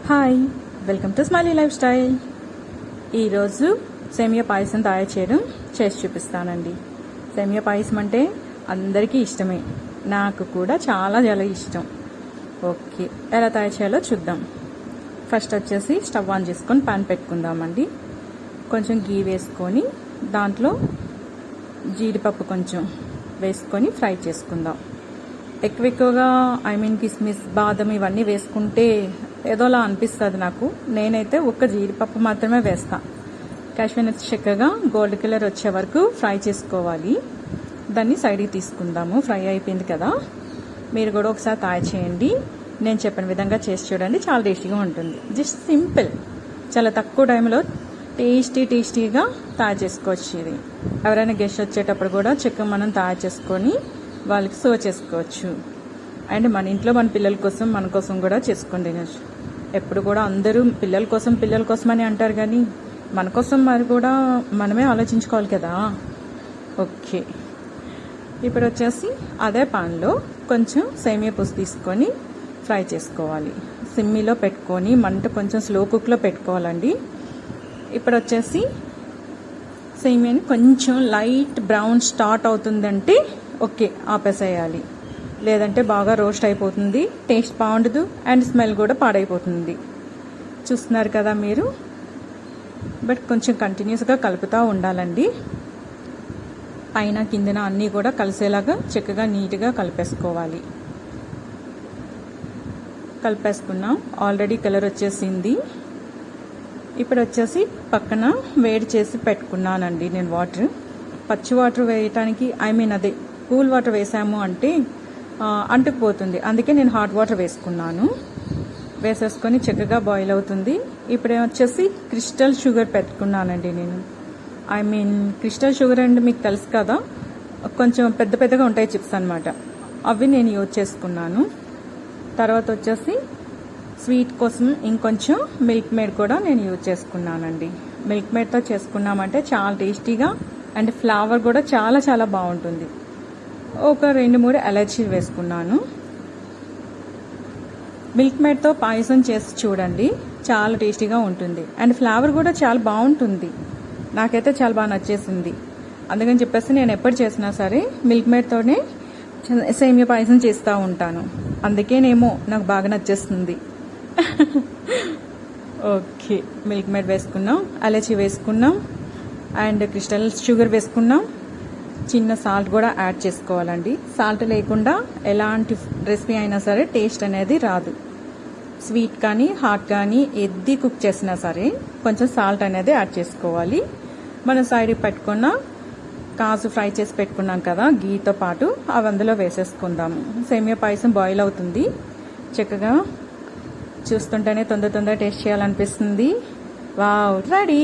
Hi, welcome to smiley life style. ఈరోజు సేమియా పాయసం తయారు చేయడం చేసి చూపిస్తానండి. సేమియా పాయసం అంటే అందరికీ ఇష్టమే, నాకు కూడా చాలా చాలా ఇష్టం. ఓకే, ఎలా తయారు చేయాలో చూద్దాం. ఫస్ట్ వచ్చేసి స్టవ్ ఆన్ చేసుకొని పాన్ పెట్టుకుందామండి. కొంచెం గీ వేసుకొని దాంట్లో జీడిపప్పు కొంచెం వేసుకొని ఫ్రై చేసుకుందాం. ఎక్కువగా కిస్మిస్, బాదం ఇవన్నీ వేసుకుంటే ఏదోలా అనిపిస్తుంది నాకు. నేనైతే ఒక్క జీడిపప్పు మాత్రమే వేస్తాను. కాశ్మీర్ నట్స్ చక్కగా గోల్డ్ కలర్ వచ్చే వరకు ఫ్రై చేసుకోవాలి. దాన్ని సైడ్కి తీసుకుందాము. ఫ్రై అయిపోయింది కదా, మీరు కూడా ఒకసారి తయారు చేయండి. నేను చెప్పిన విధంగా చేసి చూడండి, చాలా టేస్టీగా ఉంటుంది. జస్ట్ సింపుల్, చాలా తక్కువ టైంలో టేస్టీగా తయారు చేసుకోవచ్చు. ఇది ఎవరైనా గెస్ట్ వచ్చేటప్పుడు కూడా చక్కగా మనం తయారు చేసుకొని వాళ్ళకి సర్వ్ చేసుకోవచ్చు. అండ్ మన ఇంట్లో మన పిల్లల కోసం, మన కోసం కూడా చేసుకొని తినచ్చు. ఎప్పుడు కూడా అందరూ పిల్లల కోసం అని అంటారు, కానీ మన కోసం మరి కూడా మనమే ఆలోచించుకోవాలి కదా. ఓకే, ఇప్పుడు వచ్చేసి అదే పాన్లో కొంచెం సేమియా పులుసు తీసుకొని ఫ్రై చేసుకోవాలి. సిమ్మిలో పెట్టుకొని మంట కొంచెం స్లో కుక్లో పెట్టుకోవాలండి. ఇప్పుడు వచ్చేసి సేమియాని కొంచెం లైట్ బ్రౌన్ స్టార్ట్ అవుతుందంటే ఓకే ఆపేసేయాలి, లేదంటే బాగా రోస్ట్ అయిపోతుంది, టేస్ట్ బాగుండదు అండ్ స్మెల్ కూడా పాడైపోతుంది. చూస్తున్నారు కదా మీరు, బట్ కొంచెం కంటిన్యూస్గా కలుపుతూ ఉండాలండి. పైన కిందన అన్నీ కూడా కలిసేలాగా చక్కగా నీట్గా కలిపేసుకోవాలి. కలిపేసుకున్నాం, ఆల్రెడీ కలర్ వచ్చేసింది. ఇప్పుడు వచ్చేసి పక్కన వేడి చేసి పెట్టుకున్నానండి నేను వాటర్. పచ్చి వాటర్ వేయటానికి అదే కూల్ వాటర్ వేసాము అంటే అంటుకుపోతుంది, అందుకే నేను హాట్ వాటర్ వేసుకున్నాను. వేసేసుకొని చక్కగా బాయిల్ అవుతుంది. ఇప్పుడు వచ్చేసి క్రిస్టల్ షుగర్ పెట్టుకున్నానండి నేను. క్రిస్టల్ షుగర్ అంటే మీకు తెలుసు కదా, కొంచెం పెద్దగా ఉంటాయి చిప్స్ అనమాట, అవి నేను యూజ్ చేసుకున్నాను. తర్వాత వచ్చేసి స్వీట్ కోసం ఇంకొంచెం మిల్క్ మేడ్ కూడా నేను యూజ్ చేసుకున్నానండి. మిల్క్ మేడ్తో చేసుకున్నామంటే చాలా టేస్టీగా అండ్ ఫ్లేవర్ కూడా చాలా చాలా బాగుంటుంది. ఒక 2-3 ఎలచీలు వేసుకున్నాను. మిల్క్ మేడ్తో పాయసం చేసి చూడండి, చాలా టేస్టీగా ఉంటుంది అండ్ ఫ్లేవర్ కూడా చాలా బాగుంటుంది. నాకైతే చాలా బాగా నచ్చేసింది. అందుకని చెప్పేసి నేను ఎప్పుడు చేసినా సరే మిల్క్ మేడ్తోనే సేమియా పాయసం చేస్తూ ఉంటాను. అందుకేనేమో నాకు బాగా నచ్చేస్తుంది. ఓకే, మిల్క్ మేడ్ వేసుకున్నాం, ఎలచీ వేసుకున్నాం అండ్ క్రిస్టల్ షుగర్ వేసుకున్నాం. చిన్న సాల్ట్ కూడా యాడ్ చేసుకోవాలండి. సాల్ట్ లేకుండా ఎలాంటి రెసిపీ అయినా సరే టేస్ట్ అనేది రాదు. స్వీట్ కానీ హాట్ కానీ ఏది కుక్ చేసినా సరే కొంచెం సాల్ట్ అనేది యాడ్ చేసుకోవాలి. మనం సైడ్ పెట్టుకున్న కాజు ఫ్రై చేసి పెట్టుకున్నాం కదా గీతో పాటు, అవి అందులో వేసేసుకుందాము. సేమియా పాయసం బాయిల్ అవుతుంది. చక్కగా చూస్తుంటేనే తొందర టేస్ట్ చేయాలనిపిస్తుంది. Wow, ready.